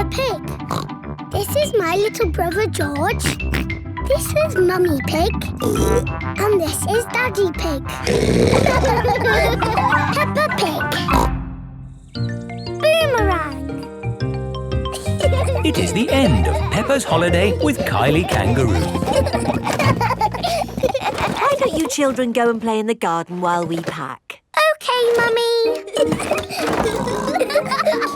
Pig. This is my little brother George. This is Mummy Pig. And this is Daddy Pig. Peppa Pig. Boomerang. It is the end of Peppa's holiday with Kylie Kangaroo. Why don't you children go and play in the garden while we pack? Okay, Mummy.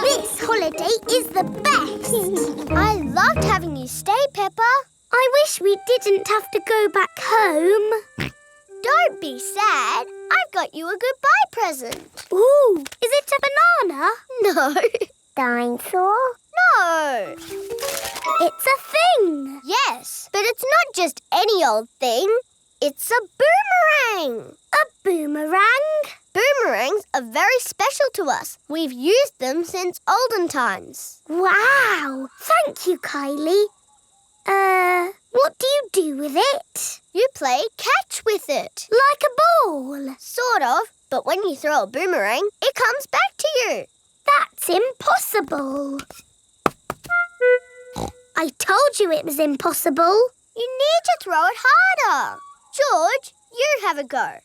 This holiday is the best. I loved having you stay, Peppa. I wish we didn't have to go back home. Don't be sad. I've got you a goodbye present. Ooh, is it a banana? No. Dinosaur? No. It's a thing. Yes, but it's not just any old thing. It's a boomerang. A boomerang? Boomerangs are very special to us. We've used them since olden times. Wow! Thank you, Kylie. What do you do with it? You play catch with it. Like a ball? Sort of, but when you throw a boomerang, it comes back to you. That's impossible. I told you it was impossible. You need to throw it harder. George, you have a go.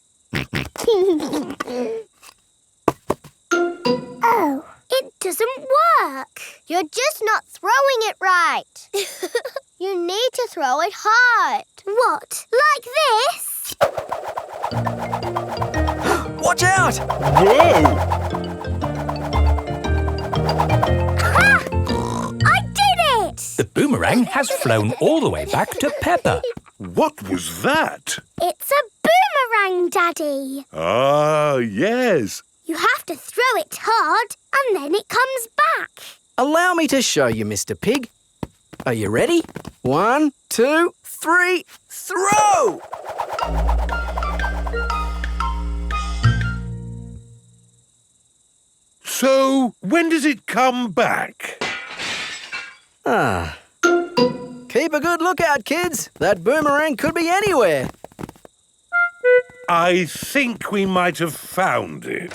Oh, it doesn't work. You're just not throwing it right. You need to throw it hard. What, like this? Watch out! Whoa! Ha! I did it! The boomerang has flown all the way back to Peppa. What was that? It's a boomerang, Daddy. Ah, yes. You have to throw it hard and then it comes back. Allow me to show you, Mr. Pig. Are you ready? 1, 2, 3, throw! So, when does it come back? Ah. Keep a good lookout, kids. That boomerang could be anywhere. I think we might have found it.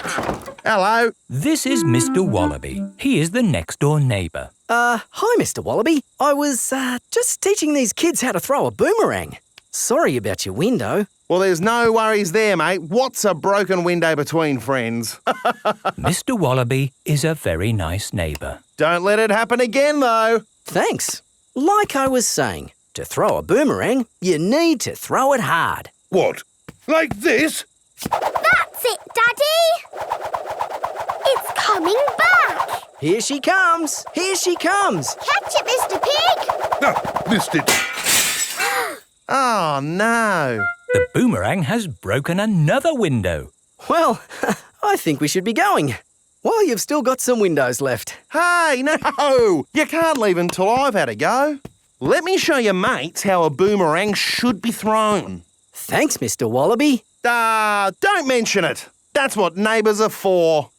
Hello. This is Mr. Wallaby. He is the next-door neighbour. Hi, Mr. Wallaby. I was, just teaching these kids how to throw a boomerang. Sorry about your window. Well, there's no worries there, mate. What's a broken window between friends? Mr. Wallaby is a very nice neighbour. Don't let it happen again, though. Thanks. Like I was saying, to throw a boomerang, you need to throw it hard. What? Like this? That's it, Daddy. It's coming back. Here she comes. Here she comes. Catch it, Mr. Pig. Ah, missed it. Oh, no. The boomerang has broken another window. Well, I think we should be going. Well, you've still got some windows left. Hey, no. You can't leave until I've had a go. Let me show your mates how a boomerang should be thrown. Thanks, Mr. Wallaby. Don't mention it. That's what neighbours are for.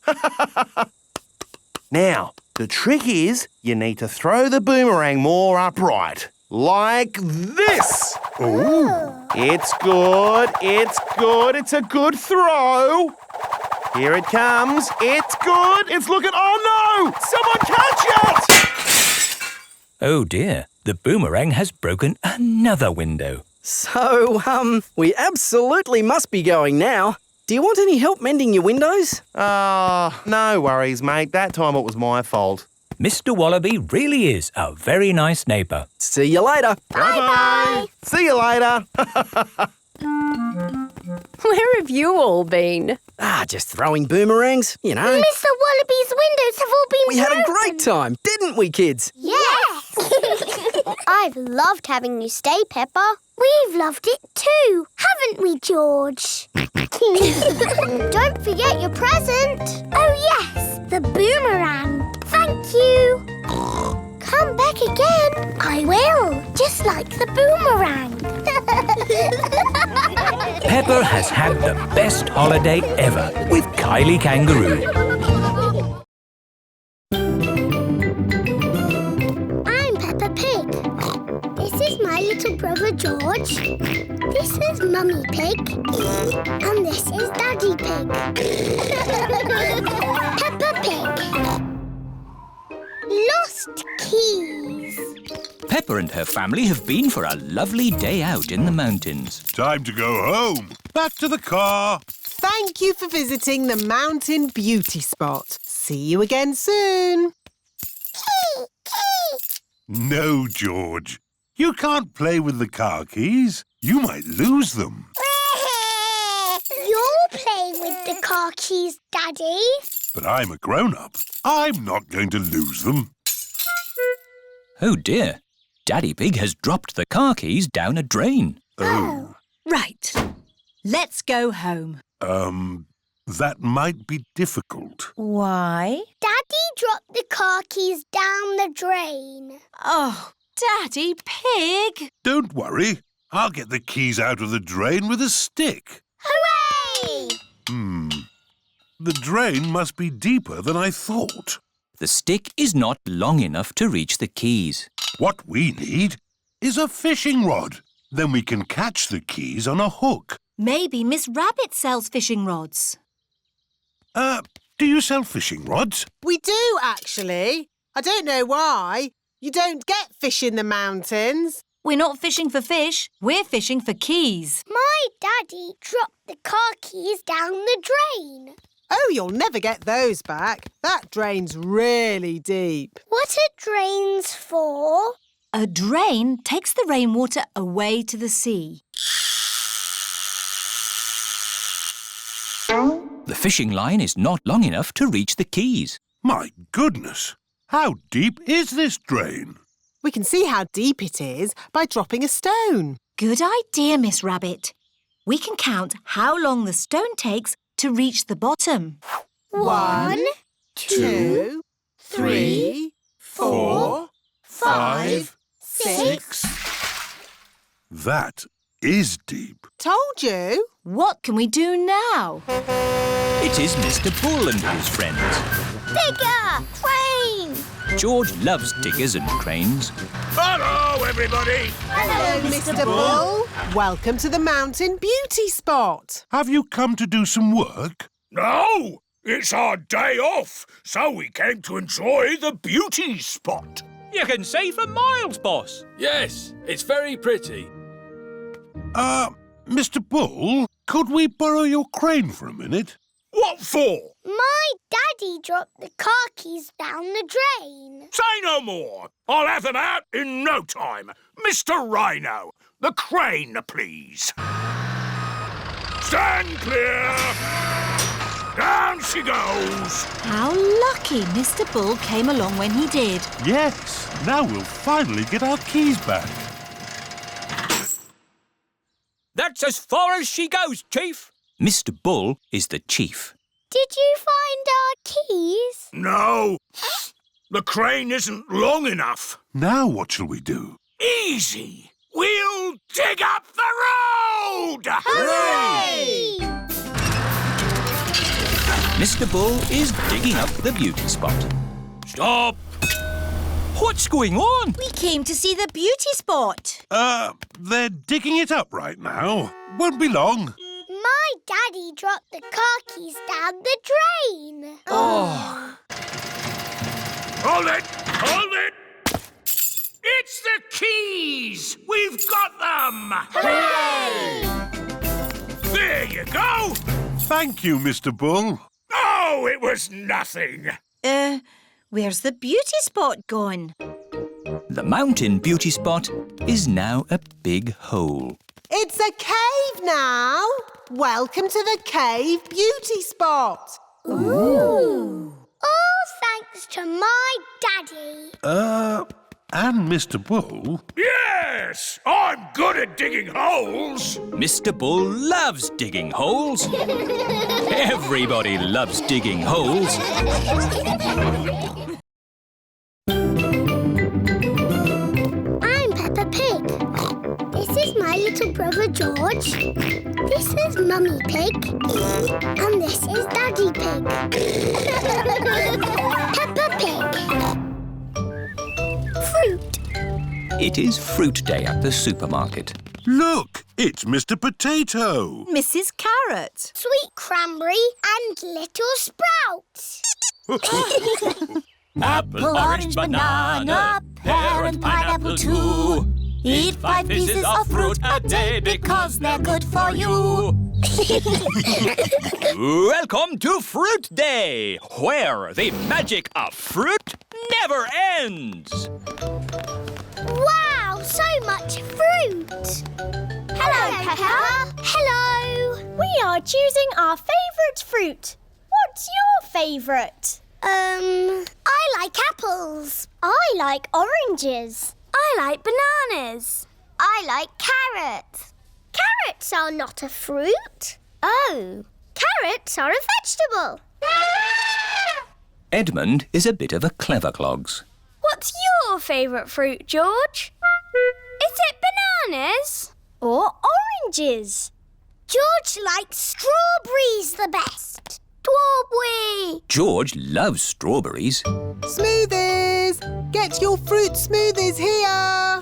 Now, the trick is you need to throw the boomerang more upright. Like this. Ooh. It's good. It's good. It's a good throw. Here it comes. It's good. It's looking... Oh, no! Someone catch it! Oh dear, the boomerang has broken another window. So, we absolutely must be going now. Do you want any help mending your windows? No worries, mate. That time it was my fault. Mr. Wallaby really is a very nice neighbour. See you later. Bye-bye. See you later. Where have you all been? Just throwing boomerangs, you know. Mr. Wallaby's windows have all been We had a broken. great time, didn't we, kids? Yes. I've loved having you stay, Peppa. We've loved it too, haven't we, George? Don't forget your present. Oh, yes, the boomerang. Thank you. Come back again. I will, just like the boomerang. Peppa has had the best holiday ever with Kylie Kangaroo. I'm Peppa Pig. This is my little brother George. This is Mummy Pig. And this is Daddy Pig. Peppa Pig. Lost key. Peppa and her family have been for a lovely day out in the mountains. Time to go home. Back to the car. Thank you for visiting the Mountain Beauty Spot. See you again soon. No, George. You can't play with the car keys. You might lose them. You'll play with the car keys, Daddy. But I'm a grown-up. I'm not going to lose them. Oh dear, Daddy Pig has dropped the car keys down a drain. Oh. Right. Let's go home. That might be difficult. Why? Daddy dropped the car keys down the drain. Oh, Daddy Pig. Don't worry. I'll get the keys out of the drain with a stick. Hooray! The drain must be deeper than I thought. The stick is not long enough to reach the keys. What we need is a fishing rod. Then we can catch the keys on a hook. Maybe Miss Rabbit sells fishing rods. Do you sell fishing rods? We do, actually. I don't know why. You don't get fish in the mountains. We're not fishing for fish. We're fishing for keys. My Daddy dropped the car keys down the drain. Oh, you'll never get those back. That drain's really deep. What are drains for? A drain takes the rainwater away to the sea. The fishing line is not long enough to reach the keys. My goodness! How deep is this drain? We can see how deep it is by dropping a stone. Good idea, Miss Rabbit. We can count how long the stone takes to reach the bottom. 1, 2, 3, 4, 5, 6. That is deep. Told you. What can we do now? It is Mr. Bull and his friends. Digger! Crane! George loves diggers and cranes. Hello, everybody! Hello, Mr. Bull. Welcome to the Mountain Beauty Spot. Have you come to do some work? No, it's our day off, so we came to enjoy the beauty spot. You can see for miles, boss. Yes, it's very pretty. Mr. Bull, could we borrow your crane for a minute? What for? My Daddy dropped the car keys down the drain. Say no more. I'll have them out in no time. Mr. Rhino, the crane, please. Stand clear. Down she goes. How lucky Mr. Bull came along when he did. Yes, now we'll finally get our keys back. That's as far as she goes, Chief. Mr. Bull is the chief. Did you find our keys? No, the crane isn't long enough. Now what shall we do? Easy. We'll dig up the road. Hooray! Mr. Bull is digging up the beauty spot. Stop! What's going on? We came to see the beauty spot. They're digging it up right now. Won't be long. My Daddy dropped the car keys down the drain. Oh. Hold it! Hold it! It's the keys! We've got them! Hooray! There you go! Thank you, Mr. Bull. Oh, it was nothing. Where's the beauty spot gone? The mountain beauty spot is now a big hole. It's a cave now. Welcome to the Cave Beauty Spot. Ooh! All thanks to my Daddy. And Mr. Bull. Yes! I'm good at digging holes. Mr. Bull loves digging holes. Everybody loves digging holes. I'm Peppa Pig. This is my little brother George. This is Mummy Pig. And this is Daddy Pig. Peppa Pig. Fruit. It is fruit day at the supermarket. Look, it's Mr. Potato. Mrs. Carrot. Sweet cranberry and little sprouts. Apple, orange, banana. pear and pineapple too. Eat 5 pieces of fruit a day because they're good for you. Welcome to Fruit Day, where the magic of fruit never ends. Wow, so much fruit! Hello, Peppa. Hello. We are choosing our favourite fruit. What's your favourite? I like apples. I like oranges. I like bananas. I like carrots. Carrots are not a fruit. Oh, carrots are a vegetable. Edmund is a bit of a clever clogs. What's your favourite fruit, George? Is it bananas? Or oranges? George likes strawberries the best. Strawberry. George loves strawberries. Smoothies! Get your fruit smoothies here!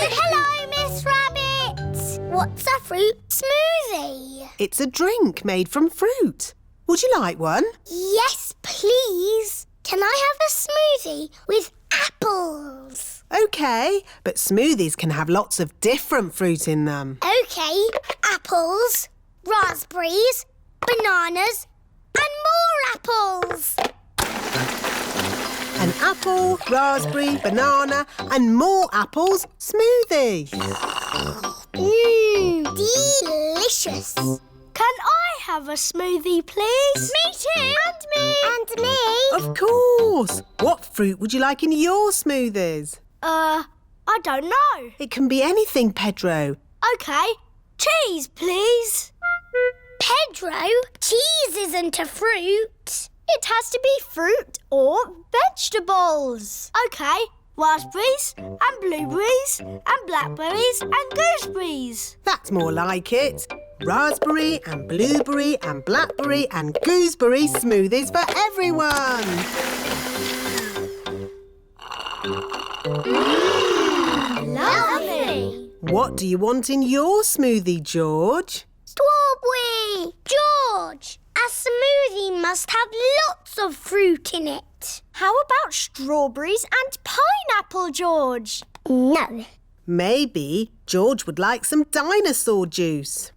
Hello, Miss Rabbit. What's a fruit smoothie? It's a drink made from fruit. Would you like one? Yes, please. Can I have a smoothie with apples? OK, but smoothies can have lots of different fruit in them. OK, apples, raspberries, bananas and more apples. An apple, raspberry, banana and more apples smoothie. Delicious. Can I have a smoothie, please? Me too. And me. And me. Of course. What fruit would you like in your smoothies? I don't know. It can be anything, Pedro. OK, cheese, please. Pedro, cheese isn't a fruit. It has to be fruit or vegetables. OK, raspberries and blueberries and blackberries and gooseberries. That's more like it. Raspberry and blueberry and blackberry and gooseberry smoothies for everyone. Lovely. What do you want in your smoothie, George? Strawberry. George, a smoothie must have lots of fruit in it. How about strawberries and pineapple, George? No. Maybe George would like some dinosaur juice.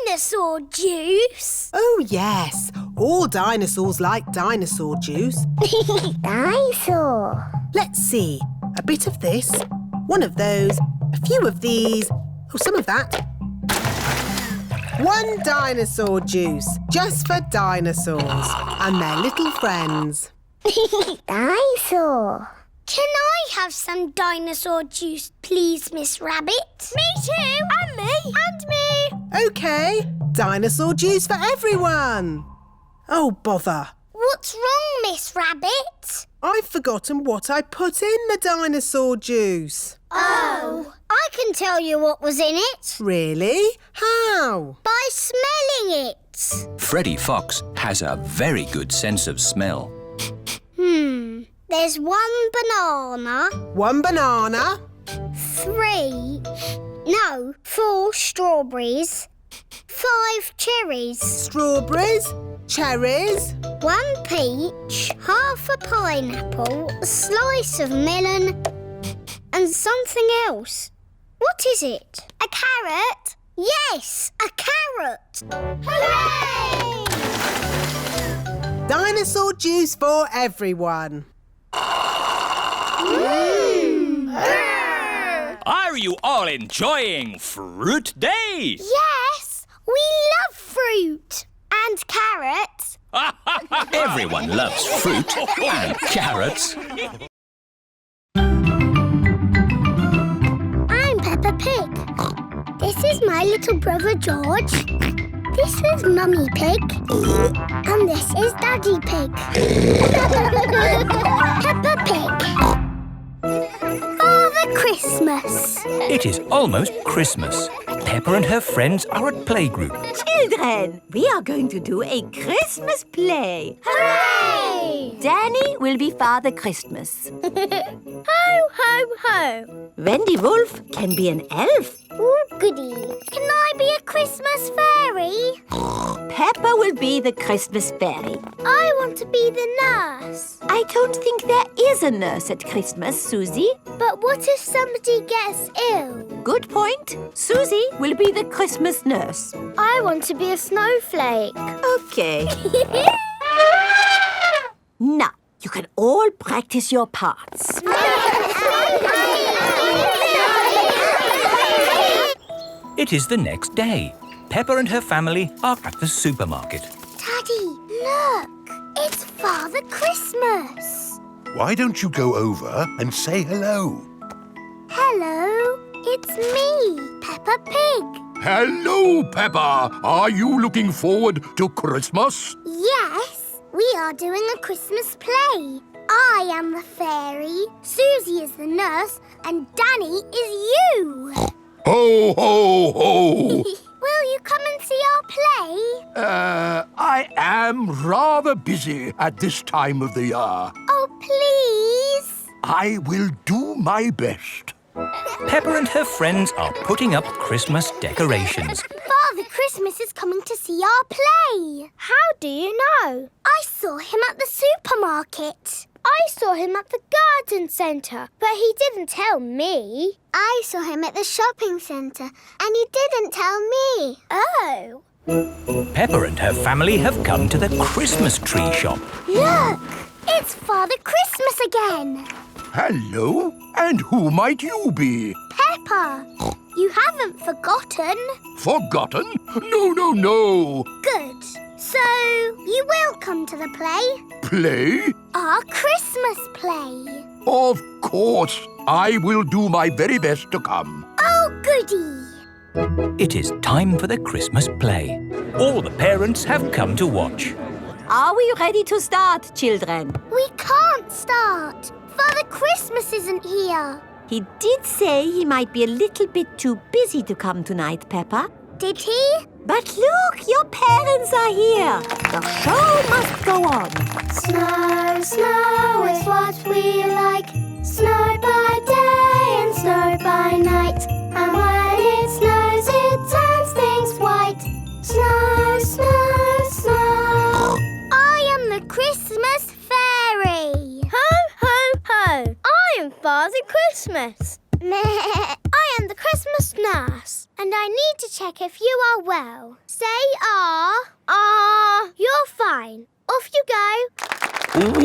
Dinosaur juice? Oh, yes. All dinosaurs like dinosaur juice. Dinosaur. Let's see. A bit of this, one of those, a few of these, oh, some of that. One dinosaur juice, just for dinosaurs and their little friends. Dinosaur. Can I have some dinosaur juice, please, Miss Rabbit? Me too. And me. And me. OK, dinosaur juice for everyone. Oh, bother. What's wrong, Miss Rabbit? I've forgotten what I put in the dinosaur juice. Oh, I can tell you what was in it. Really? How? By smelling it. Freddy Fox has a very good sense of smell. There's 1 banana. 1 banana. 4 strawberries. 5 cherries. Strawberries, cherries. 1 peach, half a pineapple, a slice of melon, and something else. What is it? A carrot? Yes, a carrot. Hooray! Dinosaur juice for everyone. Are you all enjoying Fruit Day? Yes, we love fruit and carrots. Everyone loves fruit and carrots. I'm Peppa Pig. This is my little brother George. This is Mummy Pig. And this is Daddy Pig. Peppa Pig. Father Christmas. It is almost Christmas. Peppa and her friends are at playgroup. Children, we are going to do a Christmas play. Hooray! Danny will be Father Christmas. Ho, ho, ho. Wendy Wolf can be an elf. What goody. Can I be a Christmas fairy? Peppa will be the Christmas fairy. I want to be the nurse. I don't think there is a nurse at Christmas, Susie. But what if somebody gets ill? Good point. Susie will be the Christmas nurse. I want to be a snowflake. Okay. Now, you can all practice your parts. It is the next day. Peppa and her family are at the supermarket. Daddy, look. It's Father Christmas. Why don't you go over and say hello? Hello, it's me, Peppa Pig. Hello, Peppa. Are you looking forward to Christmas? Yes, we are doing a Christmas play. I am the fairy, Susie is the nurse, and Danny is you. Ho, ho, ho! Will you come and see our play? I am rather busy at this time of the year. Oh, please. I will do my best. Peppa and her friends are putting up Christmas decorations. Father Christmas is coming to see our play. How do you know? I saw him at the supermarket. I saw him at the garden centre, but he didn't tell me. I saw him at the shopping centre, and he didn't tell me. Oh. Peppa and her family have come to the Christmas tree shop. Look! It's Father Christmas again. Hello, and who might you be? Peppa. You haven't forgotten. Forgotten? No, no, no. Good. So, you will come to the play? Play? Our Christmas play. Of course. I will do my very best to come. Oh, goody. It is time for the Christmas play. All the parents have come to watch. Are we ready to start, children? We can't start. Father Christmas isn't here. He did say he might be a little bit too busy to come tonight, Peppa. Did he? But look, your parents are here. The show must go on. Snow, snow is what we like. Snow by day and snow by night. And when it snows, it turns things white. Snow, snow, snow. I am the Christmas fairy. Ho, ho, ho. I am Father Christmas. I am the Christmas nurse, and I need to check if you are well. Say you're fine. Off you go.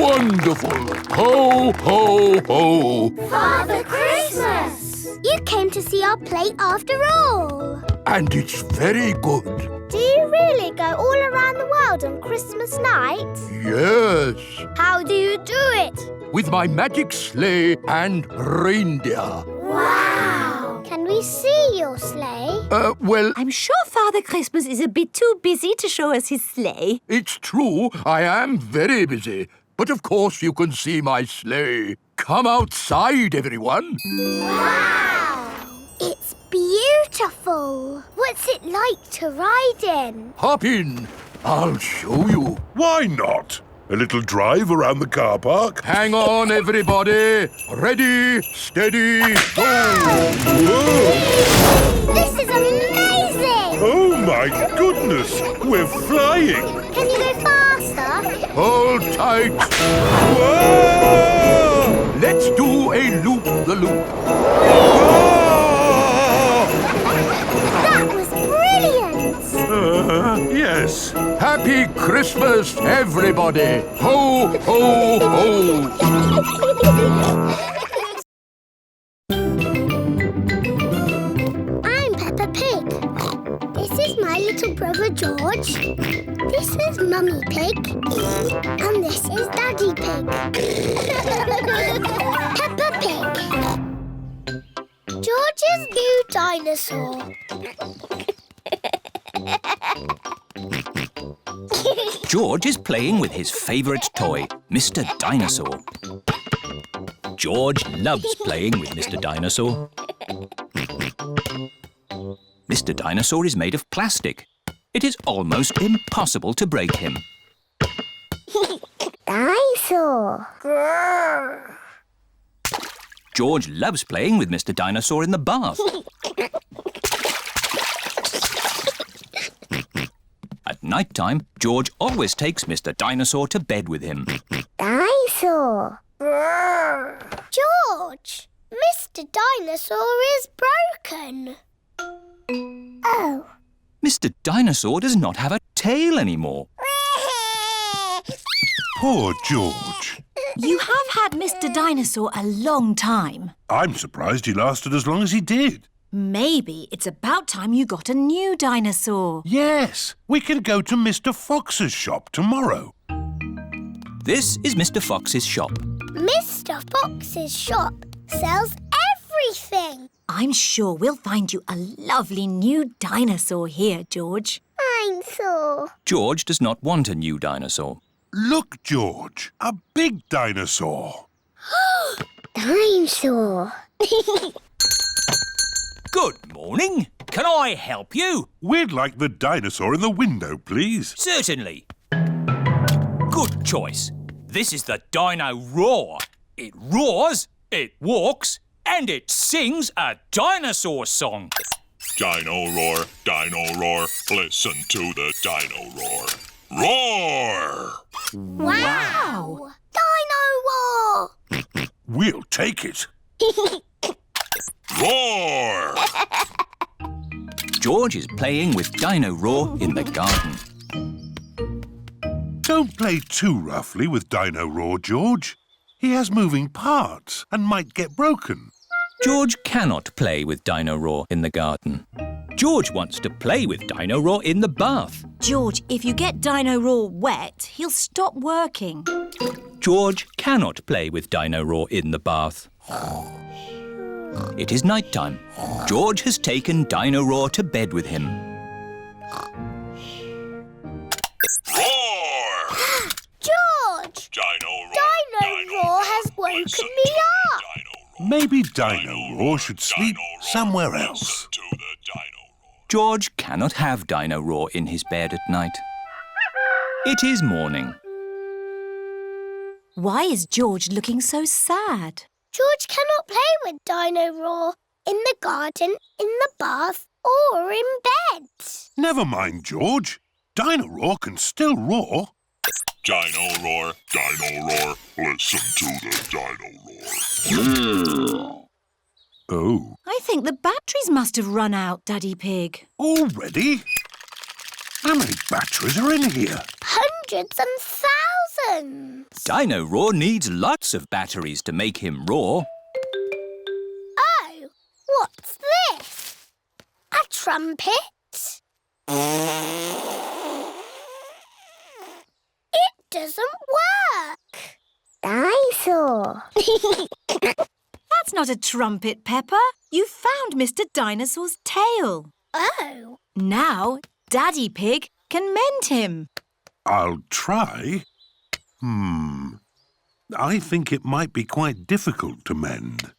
Wonderful. Ho, ho, ho. Father Christmas! You came to see our play after all. And it's very good. Do you really go all around the world on Christmas night? Yes. How do you do it? With my magic sleigh and reindeer. Wow! Can we see your sleigh? Well... I'm sure Father Christmas is a bit too busy to show us his sleigh. It's true, I am very busy. But of course you can see my sleigh. Come outside, everyone. Wow! It's beautiful. What's it like to ride in? Hop in. I'll show you. Why not? A little drive around the car park? Hang on, everybody. Ready, steady, go! Whoa. This is amazing! Oh, my goodness! We're flying! Can you go faster? Hold tight. Whoa! Let's do a loop-the-loop. That was brilliant! Yes. Happy Christmas, everybody! Ho, ho, ho! I'm Peppa Pig. This is my little brother George. This is Mummy Pig. And this is Daddy Pig. Peppa Pig. George's new dinosaur. George is playing with his favourite toy, Mr. Dinosaur. George loves playing with Mr. Dinosaur. Mr. Dinosaur is made of plastic. It is almost impossible to break him. Dinosaur. Grrr. George loves playing with Mr. Dinosaur in the bath. night time, George always takes Mr. Dinosaur to bed with him. Dinosaur. George, Mr. Dinosaur is broken. Oh. Mr. Dinosaur does not have a tail anymore. Poor George. You have had Mr. Dinosaur a long time. I'm surprised he lasted as long as he did. Maybe it's about time you got a new dinosaur. Yes, we can go to Mr. Fox's shop tomorrow. This is Mr. Fox's shop. Mr. Fox's shop sells everything. I'm sure we'll find you a lovely new dinosaur here, George. Dinosaur. George does not want a new dinosaur. Look, George, a big dinosaur. Dinosaur. Good morning. Can I help you? We'd like the dinosaur in the window, please. Certainly. Good choice. This is the Dino-Roar. It roars, it walks, and it sings a dinosaur song. Dino-Roar, Dino-Roar, listen to the Dino-Roar. Roar! Wow! Dino-Roar! We'll take it. Roar! George is playing with Dino-Roar in the garden. Don't play too roughly with Dino-Roar, George. He has moving parts and might get broken. George cannot play with Dino-Roar in the garden. George wants to play with Dino-Roar in the bath. George, if you get Dino-Roar wet, he'll stop working. George cannot play with Dino-Roar in the bath. It is night time. George has taken Dino-Roar to bed with him. Roar! George! Dino-Roar, has woken me up. Maybe Dino-Roar should sleep somewhere else. To the Dino-Roar. George cannot have Dino-Roar in his bed at night. It is morning. Why is George looking so sad? George cannot play with Dino-Roar in the garden, in the bath, or in bed. Never mind, George. Dino-Roar can still roar. Dino-Roar, Dino-Roar, listen to the Dino-Roar. Oh. I think the batteries must have run out, Daddy Pig. Already? How many batteries are in here? Hundreds and thousands. Dino-Roar needs lots of batteries to make him roar. Oh, what's this? A trumpet? It doesn't work. Dinosaur. That's not a trumpet, Peppa. You found Mr. Dinosaur's tail. Oh. Now, Daddy Pig can mend him. I'll try. I think it might be quite difficult to mend.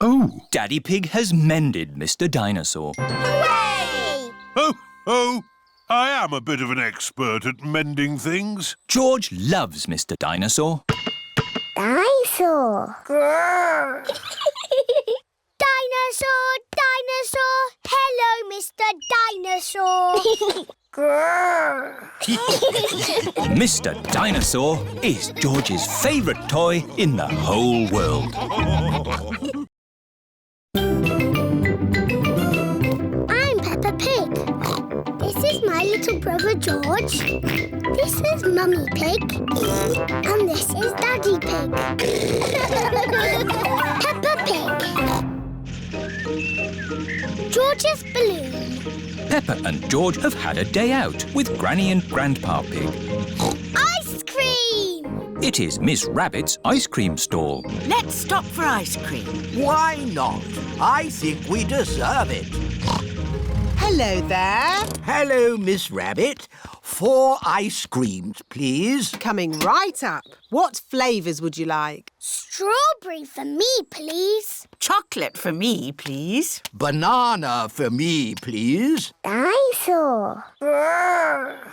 Oh! Daddy Pig has mended Mr. Dinosaur. Hooray! Oh! I am a bit of an expert at mending things. George loves Mr. Dinosaur. Dinosaur. Grrr. Dinosaur, dinosaur. Hello, Mr. Dinosaur. Grrr. Mr. Dinosaur is George's favourite toy in the whole world. I'm Peppa Pig. This is my little brother George. This is Mummy Pig. And this is Daddy Pig. Peppa Pig. George's balloon. Peppa and George have had a day out with Granny and Grandpa Pig. Ice cream! It is Miss Rabbit's ice cream stall. Let's stop for ice cream. Why not? I think we deserve it. Hello there. Hello, Miss Rabbit. 4 ice creams, please. Coming right up. What flavours would you like? Strawberry for me, please. Chocolate for me, please. Banana for me, please. Dinosaur.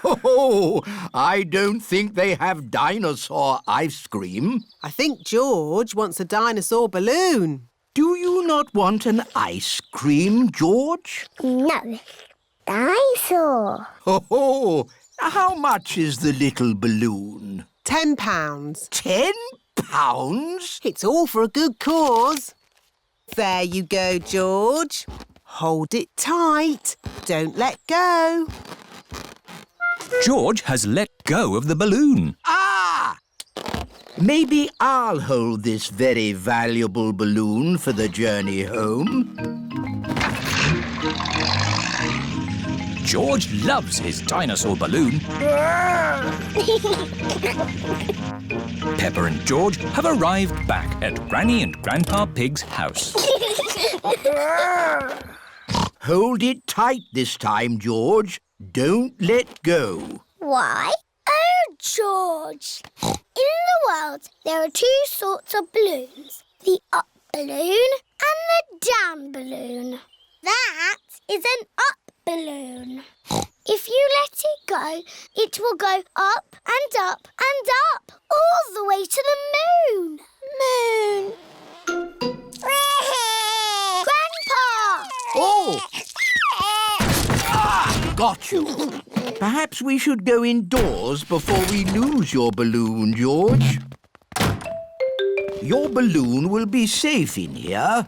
Oh, I don't think they have dinosaur ice cream. I think George wants a dinosaur balloon. Do you not want an ice cream, George? No. Dinosaur. Oh, how much is the little balloon? £10. £10? It's all for a good cause. There you go, George. Hold it tight. Don't let go. George has let go of the balloon. Ah! Maybe I'll hold this very valuable balloon for the journey home. George loves his dinosaur balloon. Peppa and George have arrived back at Granny and Grandpa Pig's house. Hold it tight this time, George. Don't let go. Why? Oh, George. In the world, there are two sorts of balloons. The up balloon and the down balloon. That is an up balloon. If you let it go, it will go up and up and up, all the way to the moon. Moon. Grandpa! Oh! Got you. Perhaps we should go indoors before we lose your balloon, George. Your balloon will be safe in here.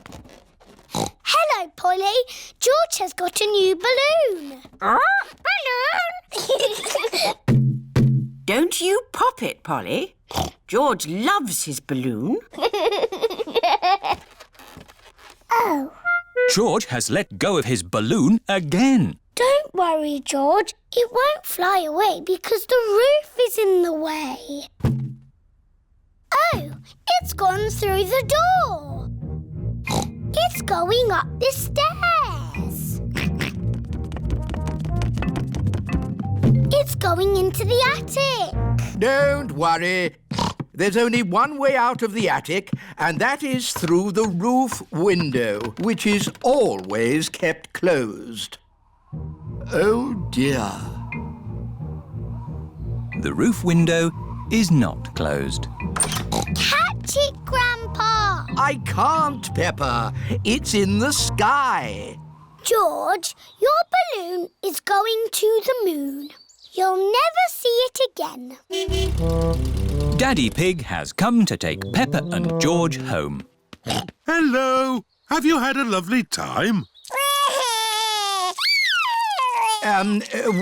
Hello, Polly. George has got a new balloon. Balloon! Don't you pop it, Polly. George loves his balloon. Oh. George has let go of his balloon again. Don't worry, George. It won't fly away because the roof is in the way. Oh, it's gone through the door. It's going up the stairs. It's going into the attic. Don't worry. There's only one way out of the attic, and that is through the roof window, which is always kept closed. Oh, dear. The roof window is not closed. Catch it, Grandpa! I can't, Peppa. It's in the sky. George, your balloon is going to the moon. You'll never see it again. Daddy Pig has come to take Peppa and George home. Hello. Have you had a lovely time?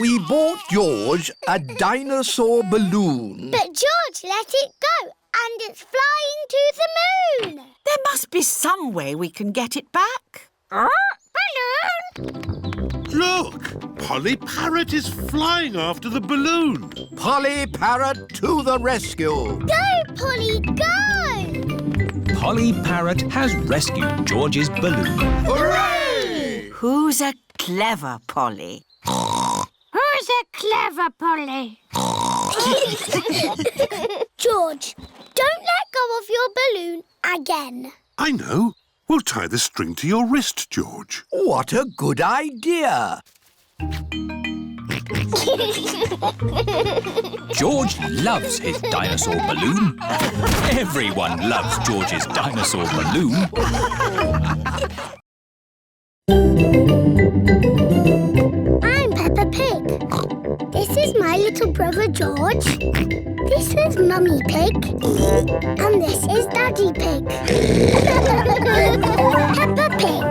We bought George a dinosaur balloon. But George let it go and it's flying to the moon. There must be some way we can get it back. Balloon! Look! Polly Parrot is flying after the balloon. Polly Parrot to the rescue. Go, Polly, go! Polly Parrot has rescued George's balloon. Hooray! Who's a clever Polly? Who's a clever Polly? George, don't let go of your balloon again. I know. We'll tie the string to your wrist, George. What a good idea. George loves his dinosaur balloon. Everyone loves George's dinosaur balloon. I'm Peppa Pig. This is my little brother George. This is Mummy Pig. And this is Daddy Pig. Peppa Pig.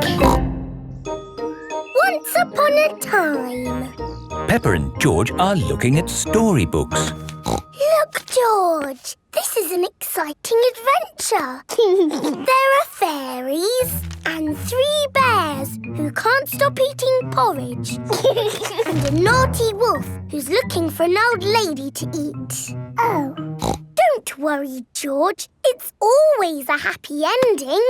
Once upon a time. Peppa and George are looking at storybooks. Look, George. This is an exciting adventure. There are fairies and 3 bears who can't stop eating porridge. And a naughty wolf who's looking for an old lady to eat. Oh. Don't worry, George. It's always a happy ending.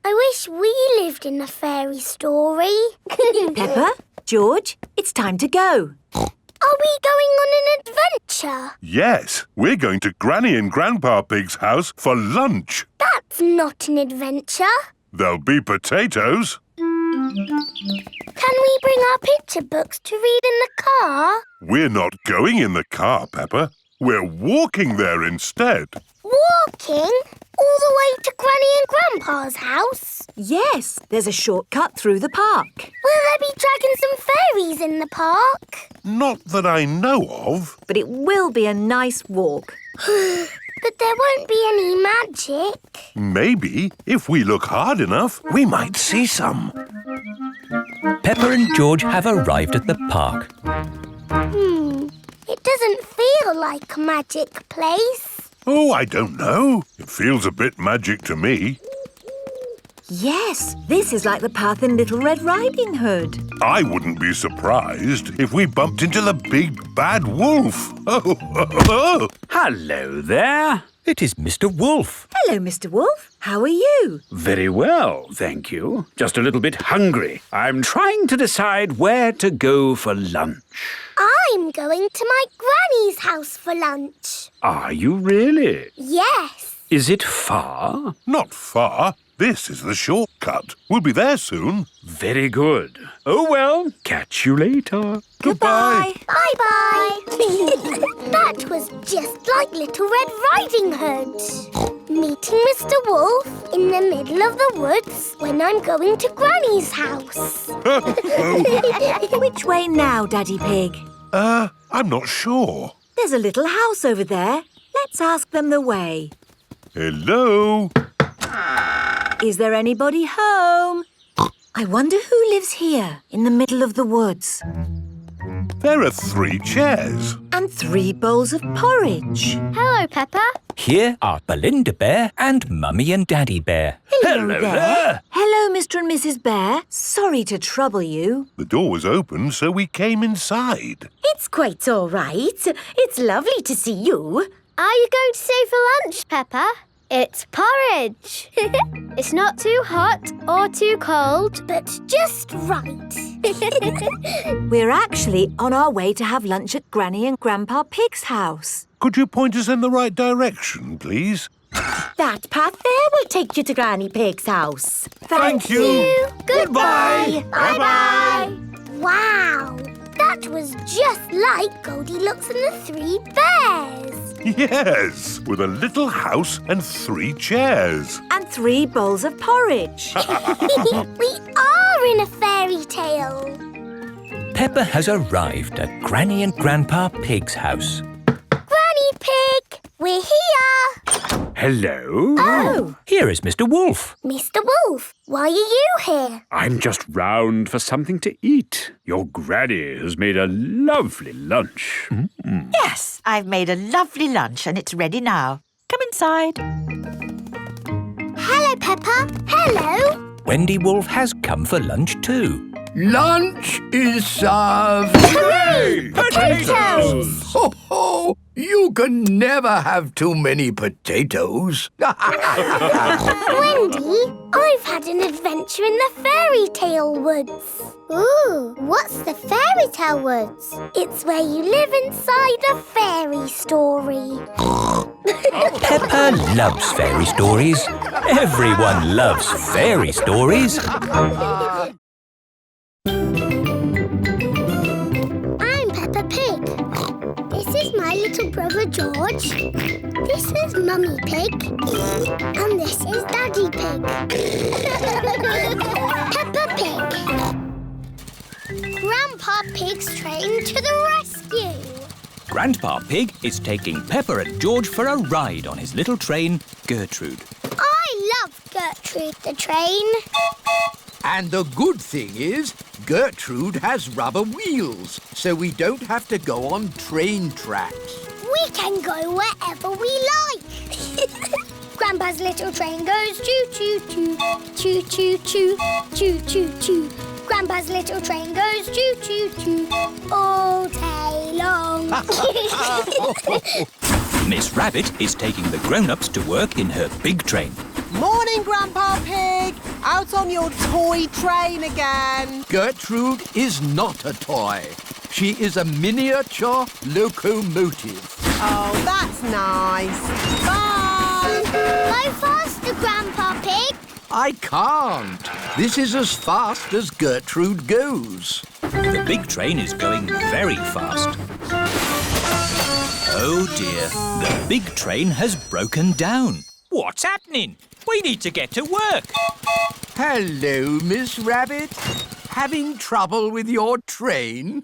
I wish we lived in a fairy story. Peppa, George, it's time to go. Are we going on an adventure? Yes, we're going to Granny and Grandpa Pig's house for lunch. That's not an adventure. There'll be potatoes. Can we bring our picture books to read in the car? We're not going in the car, Peppa. We're walking there instead. Walking? All the way to Granny and Grandpa's house? Yes, there's a shortcut through the park. Will there be dragons and fairies in the park? Not that I know of. But it will be a nice walk. But there won't be any magic. Maybe, if we look hard enough, we might see some. Peppa and George have arrived at the park. It doesn't feel like a magic place. Oh, I don't know. It feels a bit magic to me. Yes, this is like the path in Little Red Riding Hood. I wouldn't be surprised if we bumped into the big bad wolf. Oh. Hello there. It is Mr. Wolf. Hello, Mr. Wolf. How are you? Very well, thank you. Just a little bit hungry. I'm trying to decide where to go for lunch. I'm going to my granny's house for lunch. Are you really? Yes. Is it far? Not far. This is the shortcut. We'll be there soon. Very good. Oh, well, catch you later. Goodbye. Bye-bye. That was just like Little Red Riding Hood. Meeting Mr. Wolf in the middle of the woods when I'm going to Granny's house. Which way now, Daddy Pig? I'm not sure. There's a little house over there. Let's ask them the way. Hello? Is there anybody home? I wonder who lives here in the middle of the woods. There are 3 chairs. And 3 bowls of porridge. Hello, Peppa. Here are Belinda Bear and Mummy and Daddy Bear. Hello there. Hello, Mr. and Mrs. Bear. Sorry to trouble you. The door was open, so we came inside. It's quite all right. It's lovely to see you. Are you going to stay for lunch, Peppa? It's porridge. It's not too hot or too cold, but just right. We're actually on our way to have lunch at Granny and Grandpa Pig's house. Could you point us in the right direction, please? That path there will take you to Granny Pig's house. Thank you. Goodbye. Bye-bye. Wow. That was just like Goldilocks and the 3 bears. Yes, with a little house and 3 chairs. And 3 bowls of porridge. We are in a fairy tale. Peppa has arrived at Granny and Grandpa Pig's house. Granny Pig, we're here. Hello? Oh. Here is Mr. Wolf. Mr. Wolf, why are you here? I'm just round for something to eat. Your granny has made a lovely lunch. Yes, I've made a lovely lunch and it's ready now. Come inside. Hello, Peppa. Hello. Wendy Wolf has come for lunch too. Lunch is served. Hooray! Potatoes! Ho, ho! You can never have too many potatoes. Wendy, I've had an adventure in the fairy tale woods. Ooh, what's the fairy tale woods? It's where you live inside a fairy story. Peppa loves fairy stories. Everyone loves fairy stories. I'm Peppa Pig. This is my little brother George. This is Mummy Pig. And this is Daddy Pig. Peppa Pig. Grandpa Pig's train to the rescue. Grandpa Pig is taking Peppa and George for a ride on his little train, Gertrude. I love Gertrude the train. And the good thing is, Gertrude has rubber wheels, so we don't have to go on train tracks. We can go wherever we like. Grandpa's little train goes choo-choo-choo, choo-choo-choo, choo-choo-choo. Grandpa's little train goes choo-choo-choo all day long. Miss Rabbit is taking the grown-ups to work in her big train. Morning, Grandpa Pig. Out on your toy train again. Gertrude is not a toy. She is a miniature locomotive. Oh, that's nice. Bye. Go faster, Grandpa Pig. I can't. This is as fast as Gertrude goes. The big train is going very fast. Oh dear, the big train has broken down. What's happening? We need to get to work. Hello, Miss Rabbit. Having trouble with your train?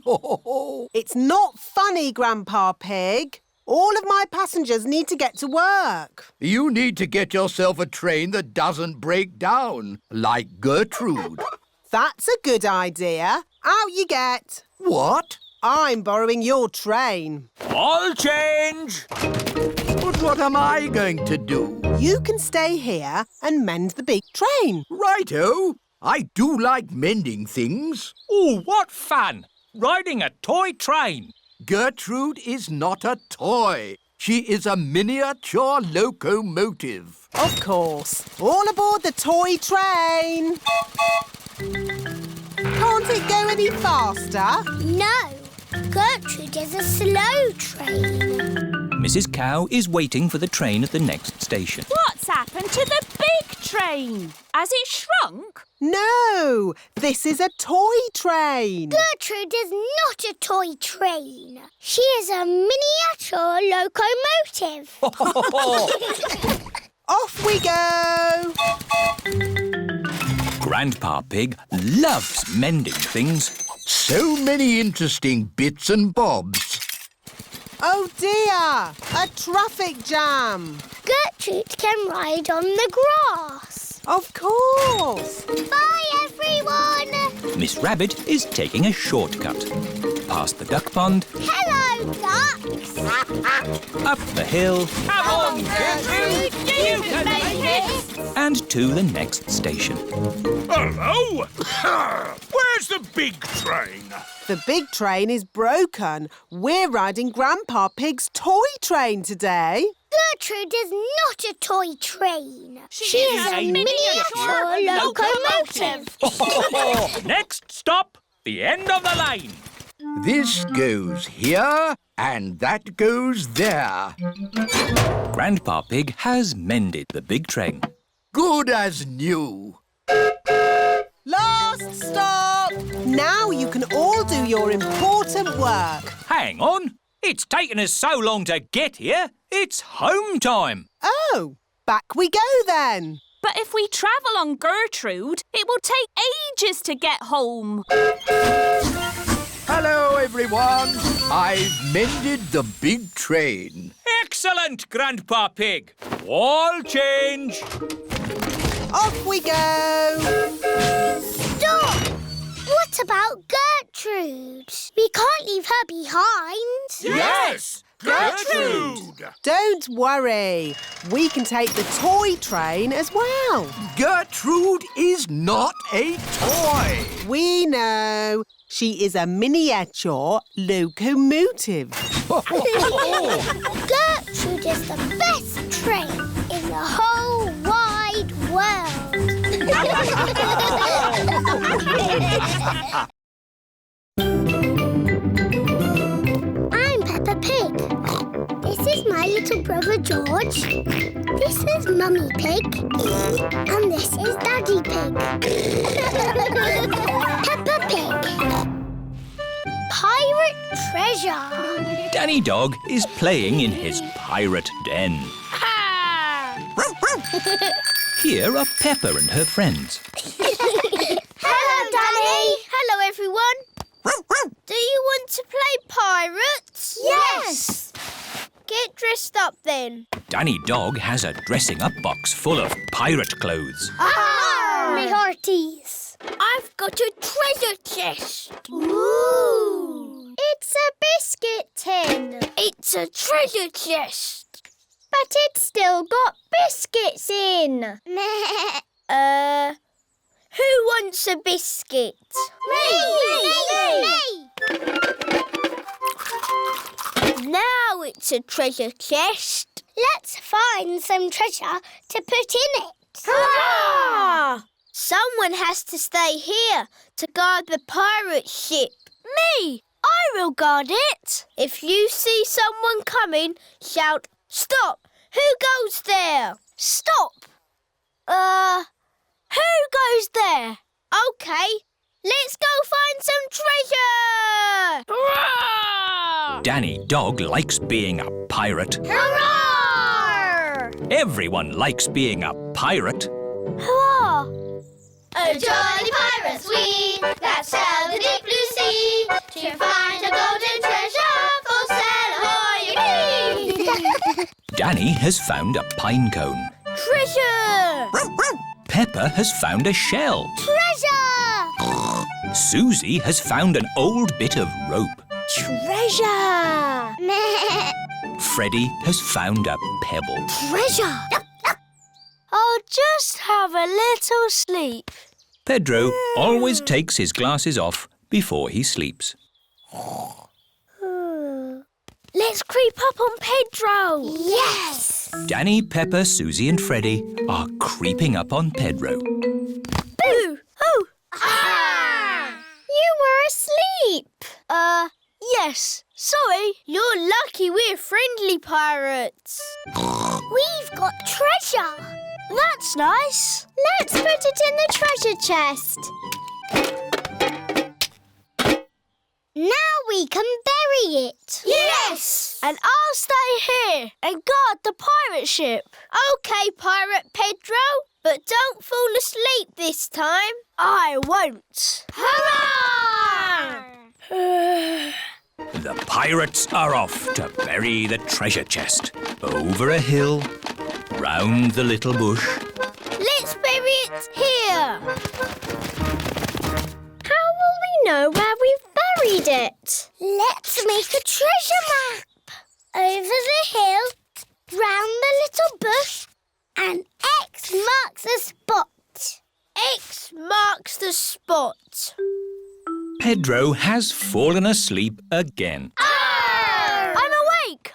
It's not funny, Grandpa Pig. All of my passengers need to get to work. You need to get yourself a train that doesn't break down, like Gertrude. That's a good idea. Out you get. What? I'm borrowing your train. I'll change. But what am I going to do? You can stay here and mend the big train. Righto. I do like mending things. Oh, what fun! Riding a toy train. Gertrude is not a toy. She is a miniature locomotive. Of course. All aboard the toy train. Can't it go any faster? No. Gertrude is a slow train. Mrs. Cow is waiting for the train at the next station. What's happened to the big train? Has it shrunk? No, this is a toy train. Gertrude is not a toy train. She is a miniature locomotive. Off we go. Grandpa Pig loves mending things. So many interesting bits and bobs. Oh dear, a traffic jam. Gertrude can ride on the grass. Of course. Bye, everyone. Miss Rabbit is taking a shortcut. Past the duck pond. Hello, ducks. Up the hill. Come on, Gertrude. You can make it. And to the next station. Hello! Where's the big train? The big train is broken. We're riding Grandpa Pig's toy train today. Gertrude is not a toy train. She is a miniature locomotive. Next stop, the end of the line. This goes here and that goes there. Grandpa Pig has mended the big train. Good as new. Last stop! Now you can all do your important work. Hang on. It's taken us so long to get here. It's home time. Oh, back we go then. But if we travel on Gertrude, it will take ages to get home. Hello, everyone. I've mended the big train. Excellent, Grandpa Pig. All change. Off we go. Stop! What about Gertrude? We can't leave her behind. Yes! Gertrude! Don't worry. We can take the toy train as well. Gertrude is not a toy. We know. She is a miniature locomotive. Gertrude is the best train in the whole wide world. I'm Peppa Pig. This is my little brother George. This is Mummy Pig. And this is Daddy Pig. Peppa Pig. Pirate treasure. Danny Dog is playing in his pirate den. Here are Peppa and her friends. Hello, Danny. Hello, everyone. Do you want to play pirates? Yes. Get dressed up then. Danny Dog has a dressing up box full of pirate clothes. Me hearties. I've got a treasure chest. Ooh. It's a biscuit tin. It's a treasure chest. But it's still got biscuits in. Who wants a biscuit? Me! Now it's a treasure chest. Let's find some treasure to put in it. Hurrah! Someone has to stay here to guard the pirate ship. Me! I will guard it. If you see someone coming, shout, "Stop! Who goes there?" Stop! Who goes there? OK, let's go find some treasure! Hurrah! Danny Dog likes being a pirate. Hurrah! Everyone likes being a pirate. Hurrah! Oh, jolly pirates we, that sail the deep blue sea, to find a golden treasure for sail ahoy! Danny has found a pine cone. Treasure! Peppa has found a shell. Treasure! Susie has found an old bit of rope. Treasure! Freddy has found a pebble. Treasure! I'll just have a little sleep. Pedro always takes his glasses off before he sleeps. Let's creep up on Pedro. Yes! Danny, Peppa, Susie and Freddy are creeping up on Pedro. Boo! Oh! Ah! You were asleep. Yes. Sorry. You're lucky we're friendly pirates. We've got treasure. That's nice. Let's put it in the treasure chest. Now we can bury it. Yes! And I'll stay here and guard the pirate ship. OK, Pirate Pedro, but don't fall asleep this time. I won't. Hurrah! The pirates are off to bury the treasure chest. Over a hill, round the little bush. Let's bury it here. How will we know where we've buried it? Let's make a treasure map. Over the hill, round the little bush, and X marks the spot. X marks the spot. Pedro has fallen asleep again. Ah! I'm awake!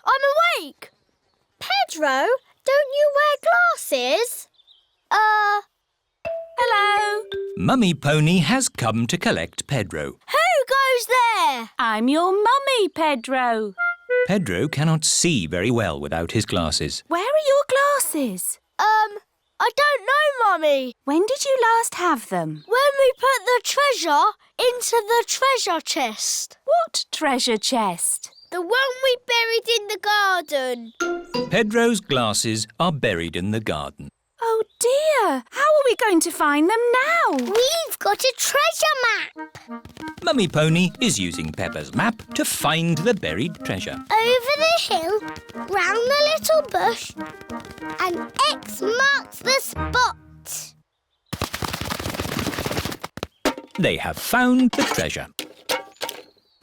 Pedro, don't you wear glasses? Hello? Mummy Pony has come to collect Pedro. Who goes there? I'm your mummy, Pedro. Pedro cannot see very well without his glasses. Where are your glasses? I don't know, Mummy. When did you last have them? When we put the treasure into the treasure chest. What treasure chest? The one we buried in the garden. Pedro's glasses are buried in the garden. Oh dear, how are we going to find them now? We've got a treasure map. Mummy Pony is using Peppa's map to find the buried treasure. Over the hill, round the little bush, and X marks the spot. They have found the treasure.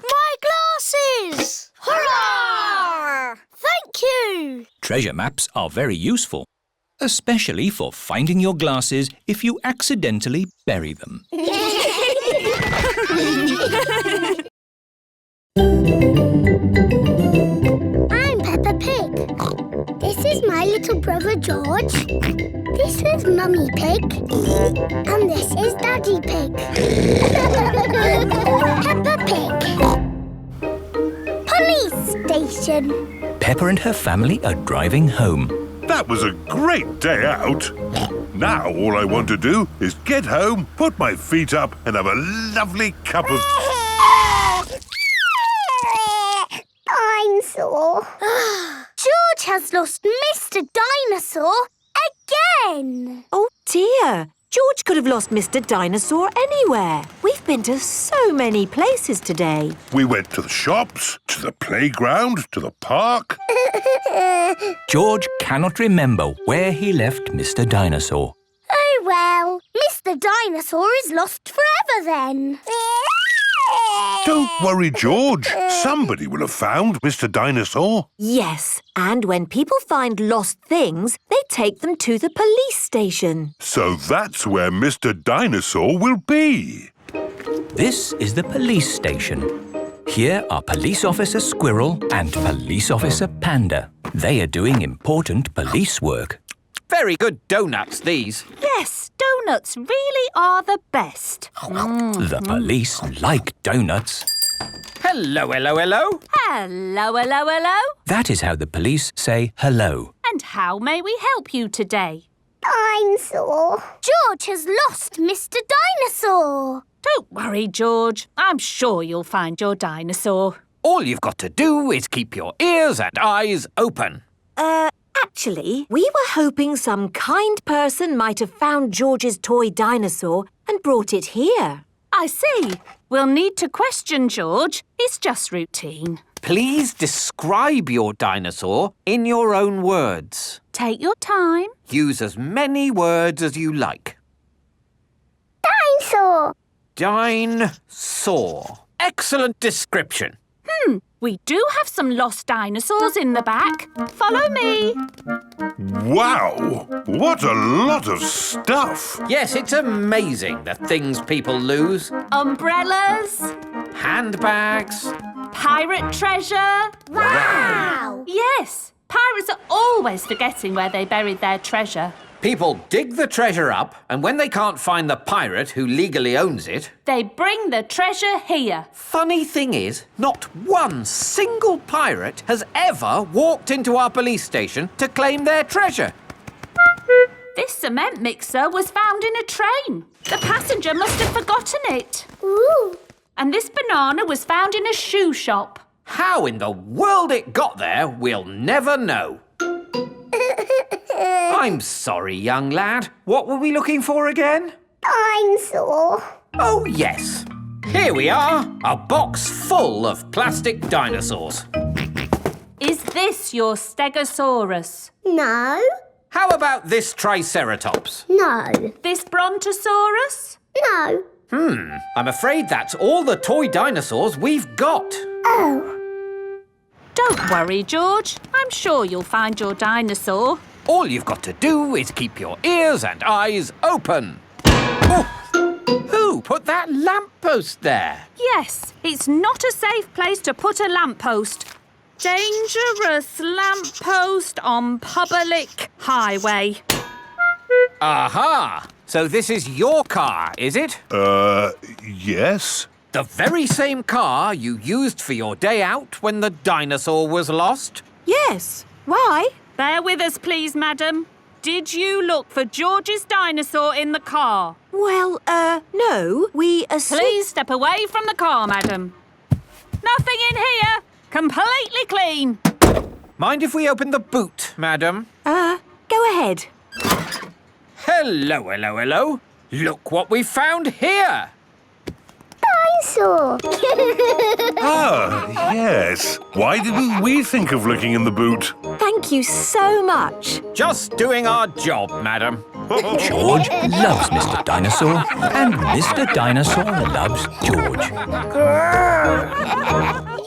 My glasses! Hurrah! Thank you! Treasure maps are very useful, especially for finding your glasses if you accidentally bury them. I'm Peppa Pig. This is my little brother George. This is Mummy Pig. And this is Daddy Pig. Peppa Pig. Police station. Peppa and her family are driving home. That was a great day out. Now all I want to do is get home, put my feet up and have a lovely cup of... Dinosaur. George has lost Mr. Dinosaur again. Oh dear. George could have lost Mr. Dinosaur anywhere. We've been to so many places today. We went to the shops, to the playground, to the park. George cannot remember where he left Mr. Dinosaur. Oh well, Mr. Dinosaur is lost forever then. Don't worry, George. Somebody will have found Mr. Dinosaur. Yes, and when people find lost things, they take them to the police station. So that's where Mr. Dinosaur will be. This is the police station. Here are Police Officer Squirrel and Police Officer Panda. They are doing important police work. Very good donuts, these. Yes, donuts really are the best. The police like donuts. Hello, hello, hello. Hello, hello, hello. That is how the police say hello. And how may we help you today? Dinosaur. George has lost Mr. Dinosaur. Don't worry, George. I'm sure you'll find your dinosaur. All you've got to do is keep your ears and eyes open. Actually, we were hoping some kind person might have found George's toy dinosaur and brought it here. I see. We'll need to question George. It's just routine. Please describe your dinosaur in your own words. Take your time. Use as many words as you like. Dinosaur. Dinosaur. Excellent description. We do have some lost dinosaurs in the back. Follow me. Wow! What a lot of stuff! Yes, it's amazing the things people lose. Umbrellas. Handbags. Pirate treasure. Wow! Yes, pirates are always forgetting where they buried their treasure. People dig the treasure up, and when they can't find the pirate who legally owns it, They bring the treasure here. funny thing is, not one single pirate has ever walked into our police station to claim their treasure. This cement mixer was found in a train. The passenger must have forgotten it. Ooh. And this banana was found in a shoe shop. How in the world it got there, we'll never know. I'm sorry, young lad. What were we looking for again? Dinosaur. Oh, yes. Here we are, a box full of plastic dinosaurs. Is this your Stegosaurus? No. How about this Triceratops? No. This Brontosaurus? No. I'm afraid that's all the toy dinosaurs we've got. Oh. Don't worry, George. I'm sure you'll find your dinosaur. All you've got to do is keep your ears and eyes open. Oh, who put that lamppost there? Yes, it's not a safe place to put a lamppost. Dangerous lamppost on public highway. Aha! So this is your car, is it? Yes? The very same car you used for your day out when the dinosaur was lost? Yes. Why? Bear with us, please, madam. Did you look for George's dinosaur in the car? Well, no. We Please step away from the car, madam. Nothing in here. Completely clean. Mind if we open the boot, madam? Go ahead. Hello, hello, hello. Look what we found here. Dinosaur. Ah, yes. Why didn't we think of looking in the boot? Thank you so much. Just doing our job, madam. George loves Mr. Dinosaur, and Mr. Dinosaur loves George.